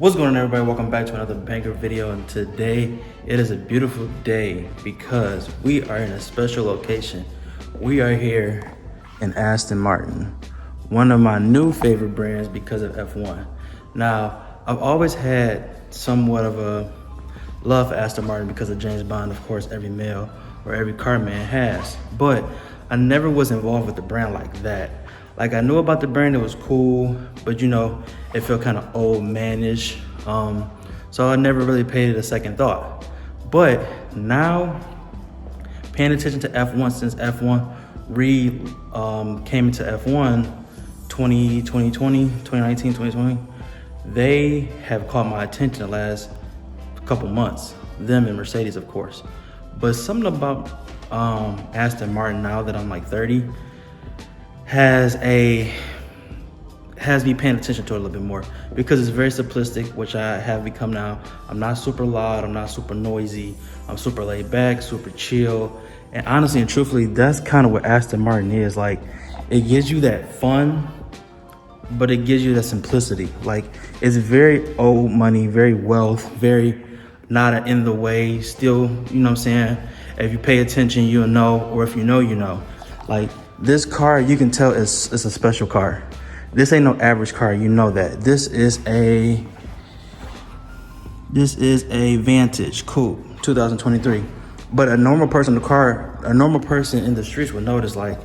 What's going on, everybody? Welcome back to another banger video, and today it is a beautiful day because we are in a special location. We are here in Aston Martin, one of my new favorite brands because of F1. Now, I've always had somewhat of a love for Aston Martin because of James Bond, of course, every male or every car man has, but I never was involved with the brand like that. Like, I knew about the brand, it was cool, but you know, it felt kind of old manish. So I never really paid it a second thought. But now, paying attention to F1 since F1 came into F1 2019, 2020, they have caught my attention the last couple months. Them and Mercedes, of course. But something about Aston Martin now that I'm like 30 has me paying attention to it a little bit more because it's very simplistic, which I have become now. I'm not super loud, I'm not super noisy, I'm super laid back, super chill. And honestly and truthfully, that's kind of what Aston Martin is. Like, it gives you that fun, but it gives you that simplicity. Like, it's very old money, very wealth, very not in the way, still, you know what I'm saying? If you pay attention, you'll know, or if you know, you know. Like, this car, you can tell it's a special car. This ain't no average car, you know that. This is a Vantage Coupe 2023. But a normal person in the streets would notice, like,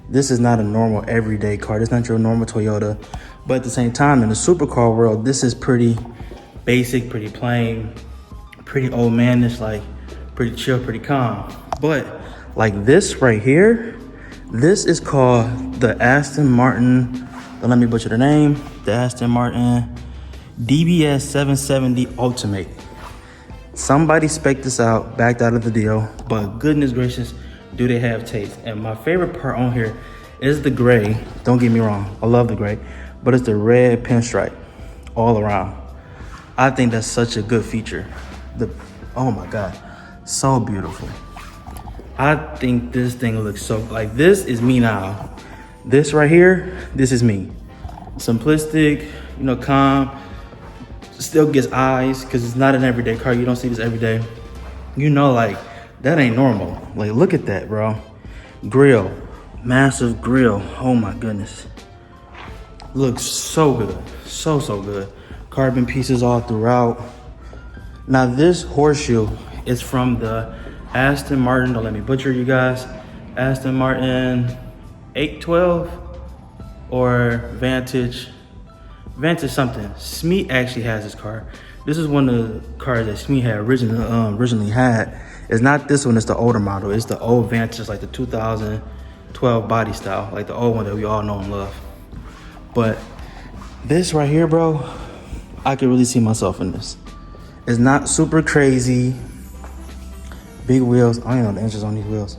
this is not a normal everyday car. This is not your normal Toyota. But at the same time, in the supercar world, this is pretty basic, pretty plain, pretty old manish, like pretty chill, pretty calm. But like this right here, this is called the Aston Martin, don't let me butcher the name, the Aston Martin DBS 770 Ultimate. Somebody spec'd this out, backed out of the deal, but goodness gracious, do they have taste. And my favorite part on here is the gray. Don't get me wrong, I love the gray, but it's the red pinstripe all around. I think that's such a good feature. Oh my God, so beautiful. I think this thing looks so, like, this is me now. This right here, this is me. Simplistic, you know, calm, still gets eyes because it's not an everyday car. You don't see this every day. You know, like, that ain't normal. Like, look at that, bro. Grill, massive grill. Oh my goodness. Looks so good, so good. Carbon pieces all throughout. Now, this horseshoe is from the Aston Martin, don't let me butcher you guys, Aston Martin 812 or Vantage something. Smee actually has this car. This is one of the cars that Smee had originally had. It's not this one, it's the older model. It's the old Vantage, like the 2012 body style, like the old one that we all know and love. But this right here, bro, I could really see myself in this. It's not super crazy. Big wheels, I don't even know the inches on these wheels.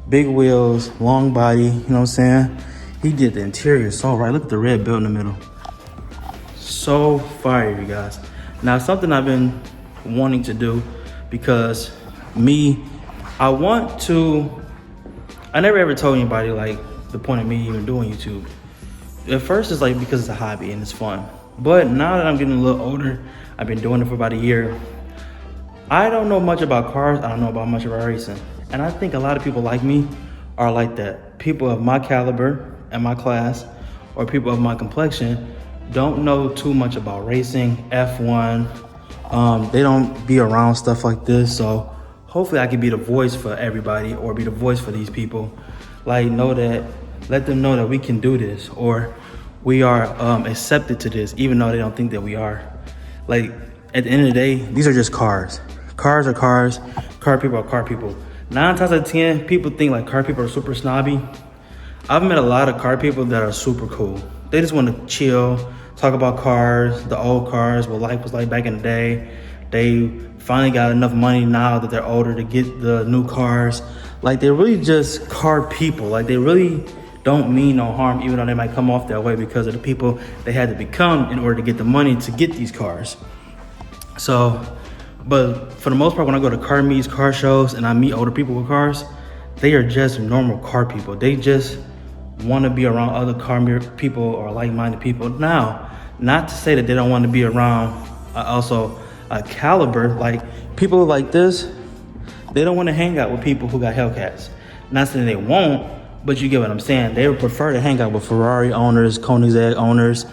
Big wheels, long body, you know what I'm saying? He did the interior so right. Look at the red belt in the middle. So fire, you guys. Now, something I've been wanting to do because I never ever told anybody, like, the point of me even doing YouTube. At first, it's like because it's a hobby and it's fun. But now that I'm getting a little older, I've been doing it for about a year. I don't know much about cars. I don't know about much about racing. And I think a lot of people like me are like that. People of my caliber and my class, or people of my complexion, don't know too much about racing, F1. They don't be around stuff like this. So hopefully I can be the voice for everybody, or be the voice for these people. Like, let them know that we can do this, or we are accepted to this, even though they don't think that we are. Like, at the end of the day, these are just cars. Cars are cars. Car people are car people. 9 times out of 10, people think like car people are super snobby. I've met a lot of car people that are super cool. They just want to chill, talk about cars, the old cars, what life was like back in the day. They finally got enough money now that they're older to get the new cars. Like, they're really just car people. Like, they really don't mean no harm, even though they might come off that way because of the people they had to become in order to get the money to get these cars. So, but for the most part, when I go to car meets, car shows, and I meet older people with cars, they are just normal car people. They just want to be around other car people or like-minded people. Now, not to say that they don't want to be around Also a caliber. Like people like this, they don't want to hang out with people who got Hellcats. Not saying they won't, but you get what I'm saying. They would prefer to hang out with Ferrari owners, Koenigsegg owners,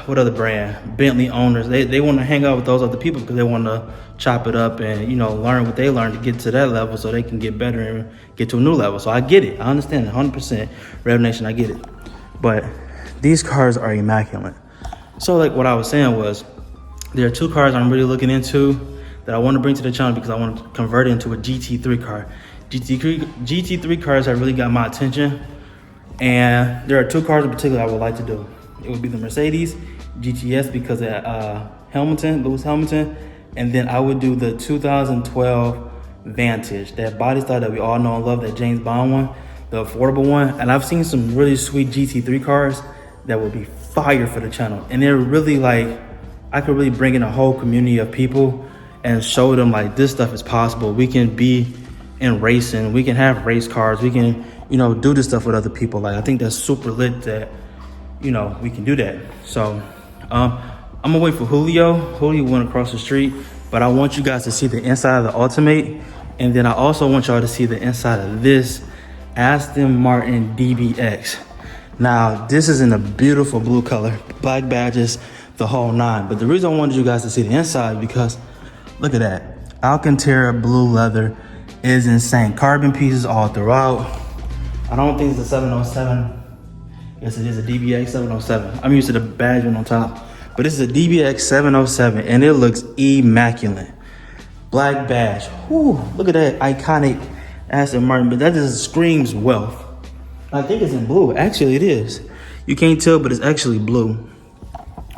what other brand? Bentley owners. They want to hang out with those other people because they want to chop it up and, you know, learn what they learned to get to that level so they can get better and get to a new level. So I get it. I understand it 100%. Revv Nation, I get it. But these cars are immaculate. So like what I was saying was, there are two cars I'm really looking into that I want to bring to the channel because I want to convert it into a GT3 car. GT3 cars have really got my attention. And there are two cars in particular I would like to do. It would be the Mercedes GTS because of Lewis Hamilton. And then I would do the 2012 Vantage, that body style that we all know and love, that James Bond one, the affordable one. And I've seen some really sweet GT3 cars that would be fire for the channel. And they're really like, I could really bring in a whole community of people and show them like this stuff is possible. We can be in racing, we can have race cars, we can, you know, do this stuff with other people. Like I think that's super lit that, you know, we can do that. So I'm gonna wait for Julio. Julio went across the street, but I want you guys to see the inside of the Ultimate. And then I also want y'all to see the inside of this Aston Martin DBX. Now, this is in a beautiful blue color, black badges, the whole nine. But the reason I wanted you guys to see the inside because look at that. Alcantara blue leather is insane. Carbon pieces all throughout. I don't think it's a 707. Yes, it is a DBX 707. I'm used to the badge one on top. But this is a DBX 707 and it looks immaculate. Black badge. Whew, look at that iconic Aston Martin. But that just screams wealth. I think it's in blue. Actually, it is. You can't tell, but it's actually blue.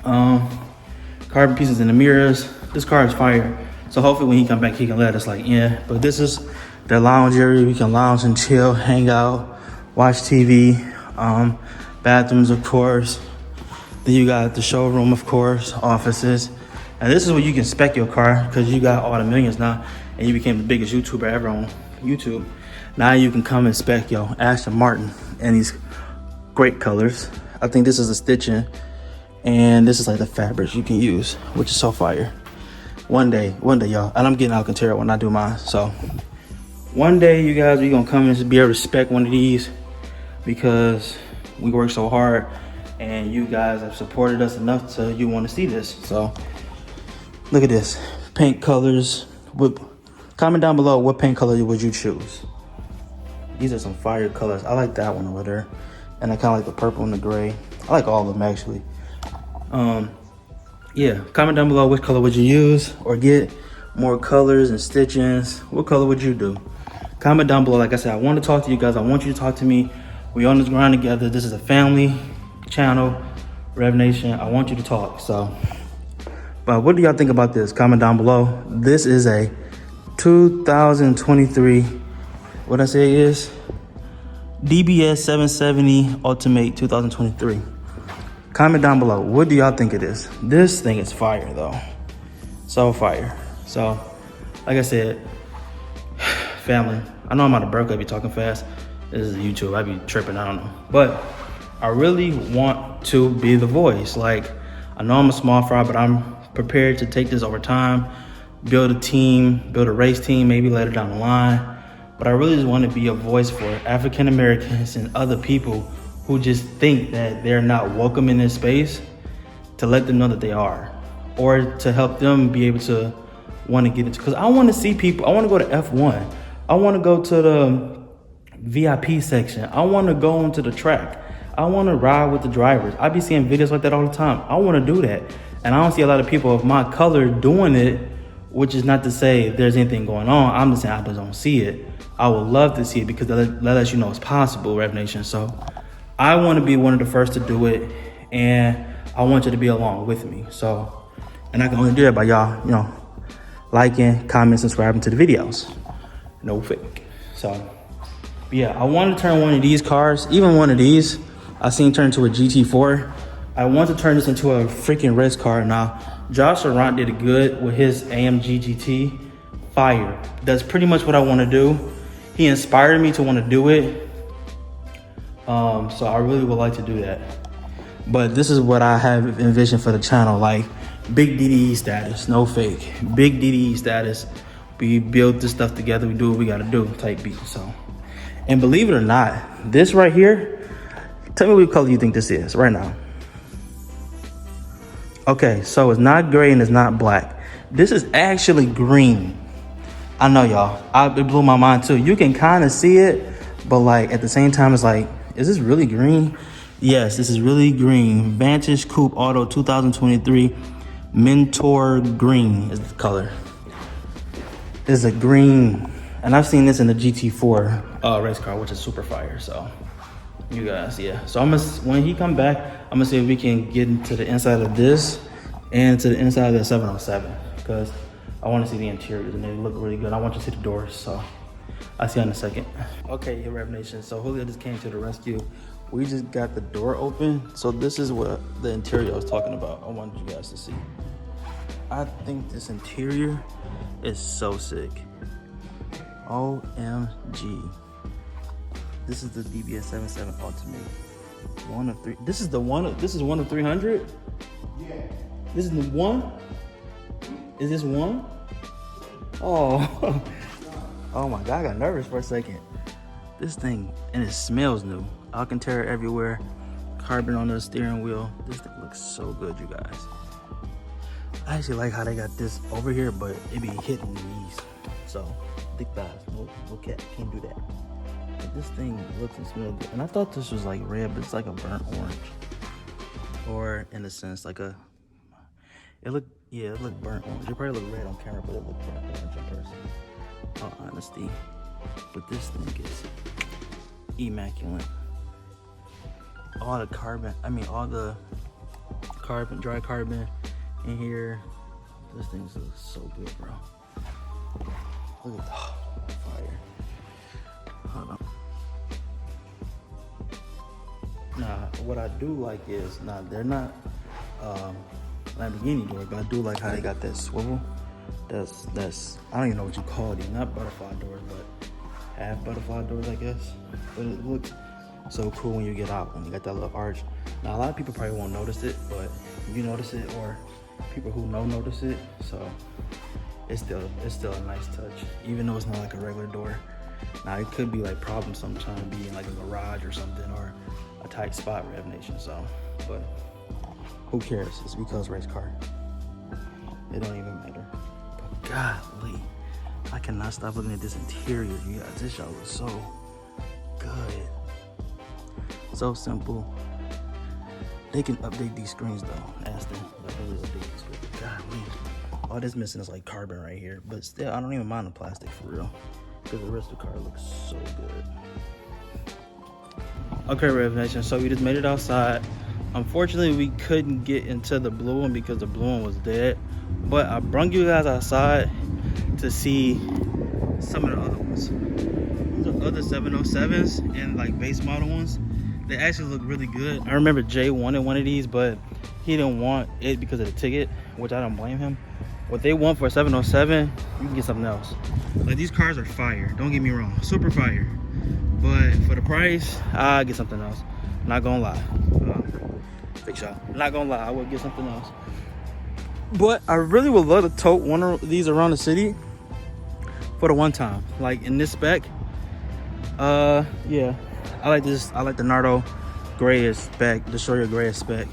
Carbon pieces in the mirrors. This car is fire. So hopefully when he come back, he can let us like, yeah. But this is the lounge area. We can lounge and chill, hang out, watch TV. Bathrooms, of course. Then you got the showroom, of course, offices. And this is where you can spec your car because you got all the millions now and you became the biggest YouTuber ever on YouTube. Now you can come and spec your Aston Martin in these great colors. I think this is a stitching and this is like the fabrics you can use, which is so fire. One day, y'all, and I'm getting Alcantara when I do mine. So one day, you guys, we gonna come and be able to spec one of these because we work so hard and you guys have supported us enough to you want to see this. So look at this, paint colors. Comment down below what paint color would you choose. These are some fire colors. I like that one over there, and I kind of like the purple and the gray. I like all of them actually. Yeah, comment down below which color would you use or get more colors and stitchings. What color would you do? Comment down below. Like I said, I want to talk to you guys. I want you to talk to me. We on this grind together. This is a family channel, Revv Nation. I want you to talk. So, but what do y'all think about this? Comment down below. This is a 2023, what I say is DBS 770 Ultimate 2023. Comment down below. What do y'all think of this? This thing is fire though. So fire. So, like I said, family. I know I'm out of breath. I be talking fast. This is YouTube. I be tripping. I don't know. But I really want to be the voice. Like, I know I'm a small fry, but I'm prepared to take this over time, build a team, build a race team, maybe later down the line. But I really just want to be a voice for African Americans and other people who just think that they're not welcome in this space, to let them know that they are, or to help them be able to want to get into, because I want to see people. I want to go to F1. I want to go to the VIP section. I want to go onto the track. I want to ride with the drivers. I be seeing videos like that all the time. I want to do that. And I don't see a lot of people of my color doing it, which is not to say there's anything going on. I'm just saying I just don't see it. I would love to see it because that lets you know it's possible, Revv Nation. So I want to be one of the first to do it, and I want you to be along with me. So, and I can only do that by y'all, you know, liking, commenting, subscribing to the videos. No fake. So, yeah, I want to turn one of these cars, even one of these, I seen turn into a GT4. I want to turn this into a freaking race car. Now, Josh Arant did it good with his AMG GT. Fire. That's pretty much what I want to do. He inspired me to want to do it. So I really would like to do that. But this is what I have envisioned for the channel, like big DDE status, no fake. Big DDE status. We build this stuff together, we do what we gotta do type beat. So, and believe it or not, this right here, tell me what color you think this is right now. Okay, so it's not gray and it's not black. This is actually green. I know, y'all, it blew my mind too. You can kind of see it, but like at the same time, it's like, is this really green? Yes, this is really green. Vantage Coupe Auto 2023 Mentor Green is the color. It's a green, and I've seen this in the GT4 race car, which is super fire. So you guys, yeah. So I'm gonna, when he come back, I'm gonna see if we can get into the inside of this and to the inside of the 707, because I want to see the interiors and they look really good. I want you to see the doors, so I'll see you in a second. Okay, Revv Nation, so Julio just came to the rescue. We just got the door open. So this is what the interior I was talking about. I wanted you guys to see. I think this interior is so sick. OMG. This is the DBS 77 Ultimate. One of three. This is one of 300? Yeah. This is the one? Is this one? Oh. Oh my God, I got nervous for a second. This thing, and it smells new. Alcantara everywhere. Carbon on the steering wheel. This thing looks so good, you guys. I actually like how they got this over here, but it be hitting the knees. So, thick thighs. No cat. Can't do that. But this thing looks and smells good. And I thought this was like red, but it's like a burnt orange. Or, in a sense, like a... It looked burnt orange. It probably looked red on camera, but it looked burnt orange in person. All honesty. But this thing is immaculate. All the carbon, dry carbon in here. This thing looks so good, bro. Look at the fire. Hold on. Nah, what I do like is, they're not Lamborghini doors, but I do like how they got that swivel. That's I don't even know what you call these. Not butterfly doors, but half butterfly doors, I guess. But it looks so cool when you get out, when you got that little arch. Now, a lot of people probably won't notice it, but you notice it, or people who notice it. So it's still a nice touch, even though it's not like a regular door. Now, it could be like problem sometimes, be in like a garage or something, or a tight spot, Revv Nation. So, but who cares? It's because race car. It don't even matter. But golly, I cannot stop looking at this interior, you guys. This show is so good. So simple. They can update these screens though, Aston. Like really update these screens. Golly. All that's missing is like carbon right here. But still, I don't even mind the plastic for real, because the rest of the car looks so good. Okay, Revv Nation, so we just made it outside. Unfortunately, we couldn't get into the blue one because the blue one was dead. But I brought you guys outside to see some of the other ones. The other 707s and like base model ones, they actually look really good. I remember Jay wanted one of these, but he didn't want it because of the ticket, which I don't blame him. What they want for a 707, you can get something else. Like, these cars are fire, don't get me wrong, super fire. But for the price, I'll get something else. Not gonna lie. Big shot. Not gonna lie, I would get something else. But I really would love to tote one of these around the city for the one time. Like in this spec. Yeah. I like this. I like the Nardo grayish spec, the Destroyer grayish spec.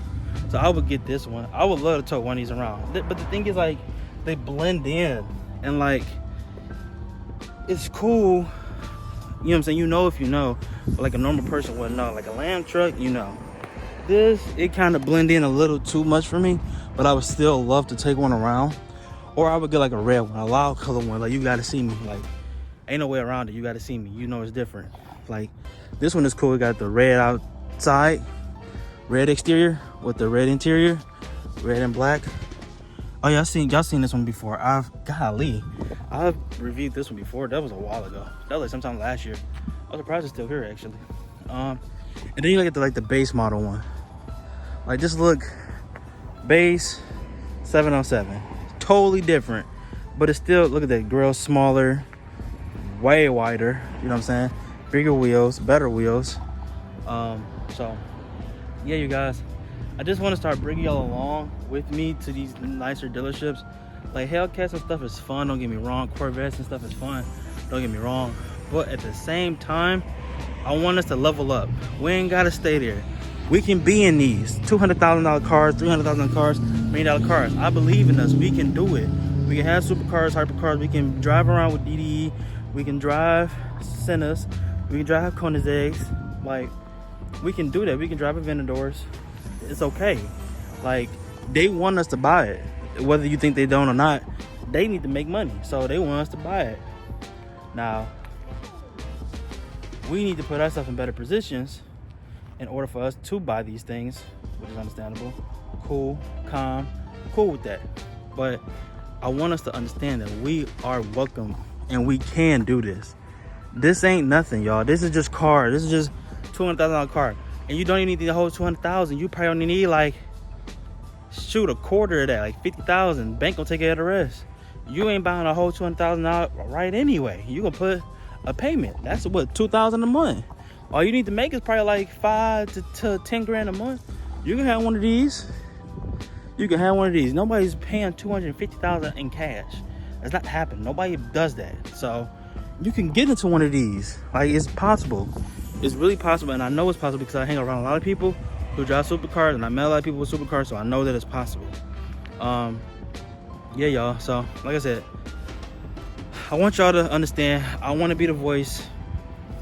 So I would get this one. I would love to tote one of these around. But the thing is, like, they blend in and like it's cool. You know what I'm saying? You know if you know, but like a normal person wouldn't know. Like a Lamb truck, you know. This, it kind of blend in a little too much for me, but I would still love to take one around. Or I would get like a red one, a loud color one. Like, you gotta see me. Like, ain't no way around it. You gotta see me. You know it's different. Like, this one is cool. It got the red outside, red exterior with the red interior, red and black. Oh yeah, y'all seen this one before. I've reviewed this one before. That was a while ago. That was like sometime last year. I was surprised it's still here actually. And then you look at the base model one. Like, just look, base 707, totally different, but it's still, look at that grill, smaller, way wider. You know what I'm saying? Bigger wheels, better wheels. So yeah, you guys, I just want to start bringing y'all along with me to these nicer dealerships. Like Hellcats and stuff is fun, don't get me wrong. Corvettes and stuff is fun, don't get me wrong. But at the same time, I want us to level up. We ain't gotta stay there. We can be in these $200,000 cars, $300,000 cars, $1 million cars. I believe in us. We can do it. We can have supercars, hypercars. We can drive around with DDE. We can drive Sennas. We can drive Koenigseggs. Like, we can do that. We can drive Aventadors. It's okay. Like, they want us to buy it. Whether you think they don't or not, they need to make money. So they want us to buy it. Now, we need to put ourselves in better positions in order for us to buy these things, which is understandable. Cool, calm, cool with that. But I want us to understand that we are welcome and we can do this. This ain't nothing, y'all. This is just car. This is just $200,000 car. And you don't even need the whole $200,000. You probably only need like, shoot, a quarter of that, like $50,000. Bank gonna take care of the rest. You ain't buying a whole $200,000 right anyway. You gonna put a payment. That's what, $2,000 a month. All you need to make is probably like $5 to 10 grand a month. You can have one of these. You can have one of these. Nobody's paying $250,000 in cash. That's not happening. Nobody does that. So you can get into one of these. Like, it's possible. It's really possible, and I know it's possible because I hang around a lot of people who drive supercars, and I met a lot of people with supercars, so I know that it's possible. Yeah, y'all. So, like I said, I want y'all to understand. I want to be the voice.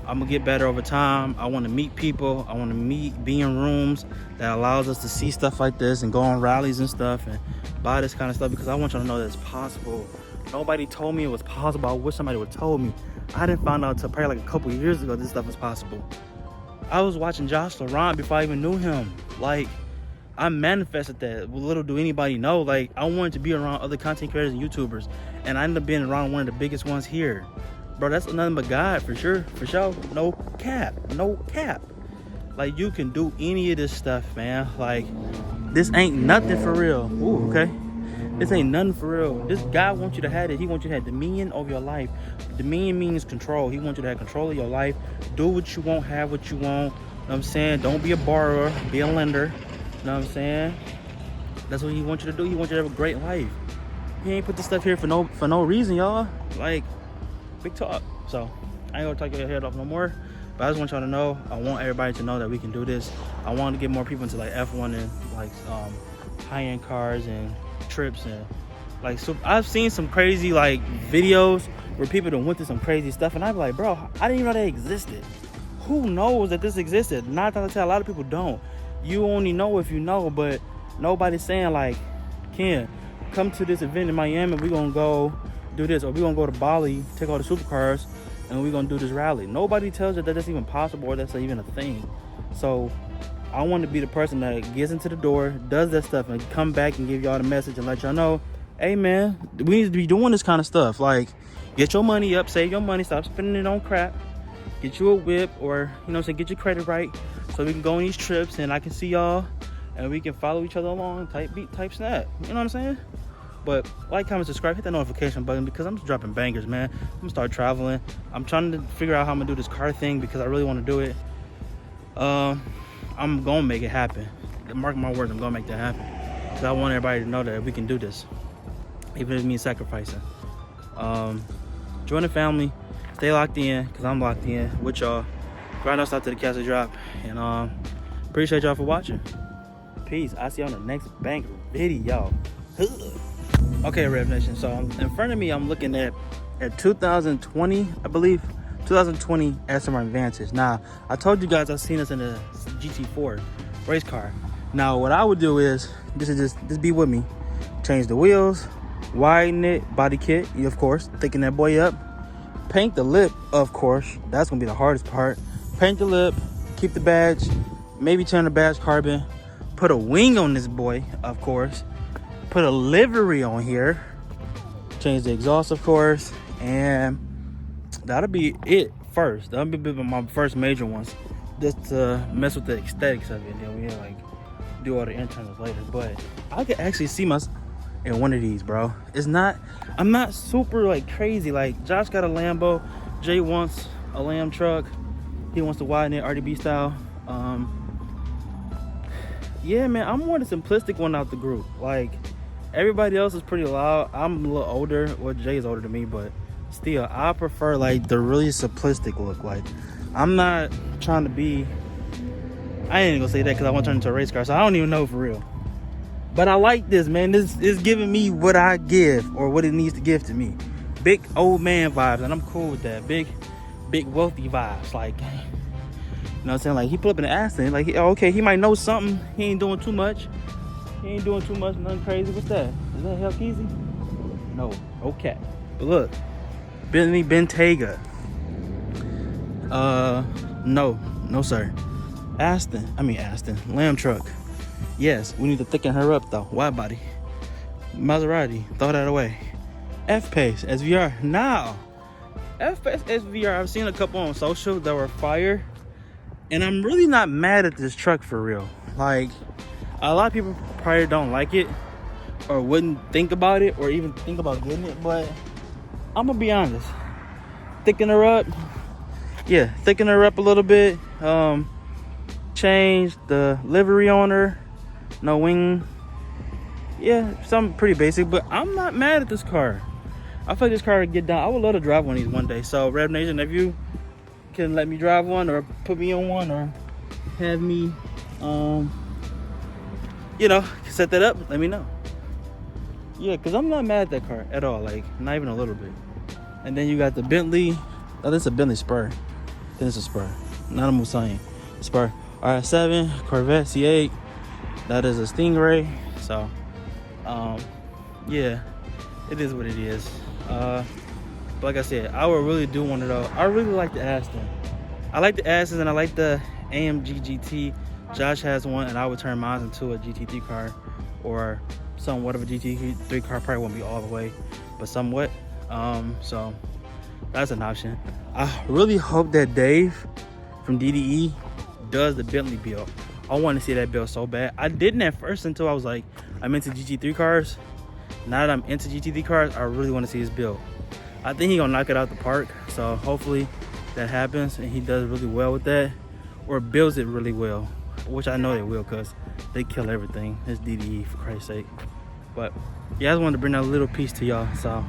I'm gonna get better over time. I want to meet people. I want to be in rooms that allows us to see stuff like this and go on rallies and stuff and buy this kind of stuff, because I want y'all to know that it's possible. Nobody told me it was possible. I wish somebody would have told me. I didn't find out until probably like a couple years ago this stuff was possible. I was watching Josh Laurent before I even knew him. Like, I manifested that. Little do anybody know. Like, I wanted to be around other content creators and YouTubers, and I ended up being around one of the biggest ones here. Bro, that's nothing but God, for sure. For sure. No cap. No cap. Like, you can do any of this stuff, man. Like, this ain't nothing for real. Ooh, okay. This ain't nothing for real. This God wants you to have it. He wants you to have dominion over your life. Dominion means control. He wants you to have control of your life. Do what you want, have what you want. You know what I'm saying? Don't be a borrower, be a lender. You know what I'm saying? That's what he wants you to do. He wants you to have a great life. He ain't put this stuff here for no reason, y'all. Like, big talk. So I ain't gonna talk your head off no more. But I just want y'all to know, I want everybody to know that we can do this. I want to get more people into like F1 and like high-end cars and trips, and like, so I've seen some crazy like videos where people done went through some crazy stuff, and I'd be like, bro, I didn't even know that existed. Who knows that this existed? Not that I tell, a lot of people don't. You only know if you know, but nobody's saying like, Ken, come to this event in Miami, we're gonna go do this, or we're gonna go to Bali, take all the supercars, and we're gonna do this rally. Nobody tells you that that's even possible or that's even a thing. So I want to be the person that gets into the door, does that stuff, and come back and give y'all the message and let y'all know, hey man, we need to be doing this kind of stuff. Like, get your money up, save your money, stop spending it on crap, get you a whip, or, you know what I'm saying, get your credit right, so we can go on these trips and I can see y'all and we can follow each other along, type beat, type snap. You know what I'm saying? But like, comment, subscribe, hit that notification button, because I'm just dropping bangers, man. I'm gonna start traveling. I'm trying to figure out how I'm gonna do this car thing, because I really want to do it. I'm gonna make it happen. Mark my words, I'm gonna make that happen, because I want everybody to know that we can do this, even if it means sacrificing. Join the family, stay locked in, because I'm locked in with y'all. Right now, stop to the Castle Drop, and appreciate y'all for watching. Peace. I'll see you on the next banger video. Okay, Revv Nation, so in front of me, I'm looking at 2020, I believe, 2020 Aston Martin Vantage. Now, I told you guys I've seen this in a GT4 race car. Now, what I would do is, just be with me. Change the wheels, widen it, body kit, of course, thicken that boy up. Paint the lip, of course. That's gonna be the hardest part. Paint the lip, keep the badge, maybe turn the badge carbon. Put a wing on this boy, of course. Put a livery on here. Change the exhaust, of course, and that'll be it first. That'll be my first major ones, just to mess with the aesthetics of it. Then we'll like do all the internals later. But I could actually see myself in one of these, bro. I'm not super like crazy. Like, Josh got a Lambo, Jay wants a Lamb truck. He wants to widen it RDB style. yeah, man, I'm more the simplistic one out the group. Like, everybody else is pretty loud. I'm a little older. Well, Jay's older than me, but still, I prefer like the really simplistic look. Like, I'm not trying to be, I ain't gonna say that because I want to turn into a race car, so I don't even know for real. But I like this, man. This is giving me what I give, or what it needs to give to me. Big old man vibes, and I'm cool with that. Big wealthy vibes. Like, you know what I'm saying? Like, he put up an Aston. Like, okay, he might know something. He ain't doing too much. He ain't doing too much, nothing crazy. What's that? Is that Hellkeezy? No. Okay. But look, Bentley Bentayga. No, sir. Aston. Lamb truck. Yes, we need to thicken her up though. Wide body. Maserati. Throw that away. F-Pace SVR. Now, F-Pace SVR, I've seen a couple on social that were fire. And I'm really not mad at this truck for real. Like, a lot of people probably don't like it, or wouldn't think about it, or even think about getting it. But I'm gonna be honest. Thicken her up. Yeah, thicken her up a little bit. Change the livery on her. No wing. Yeah, something pretty basic, but I'm not mad at this car. I feel like this car would get down. I would love to drive one of these one day. So, Revv Nation, if you can let me drive one, or put me on one, or have me, you know, set that up, let me know. Yeah, because I'm not mad at that car at all. Like, not even a little bit. And then you got the Bentley. Oh, this is a Bentley Spur. Then it's a Spur, not a Musain. Spur. RS7, Corvette C8. That is a Stingray. So, yeah, it is what it is. But like I said, I would really do one of those. I really like the Aston. I like the Aston, and I like the AMG GT. Josh has one, and I would turn mine into a GT3 car, or somewhat of a GT3 car. Probably won't be all the way, but somewhat. So that's an option. I really hope that Dave from DDE does the Bentley build. I want to see that build so bad. I didn't at first until I was like, I'm into GT3 cars. Now that I'm into GT3 cars, I really want to see his build. I think he's gonna knock it out the park. So hopefully that happens and he does really well with that, or builds it really well, which I know they will, because they kill everything. It's DDE, for Christ's sake. But yeah, I just wanted to bring that little piece to y'all. So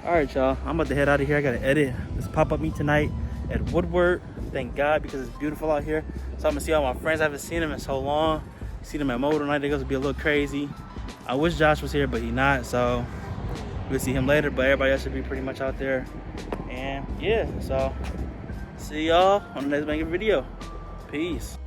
all right, y'all, I'm about to head out of here. I gotta edit this pop-up meet tonight at Woodward. Thank God, because it's beautiful out here. So I'm gonna see all my friends. I haven't seen them in so long. See them at Motor Night. They're gonna be a little crazy. I wish Josh was here, but he's not. So we'll see him later. But everybody else should be pretty much out there. And yeah, so see y'all on the next banger video. Peace.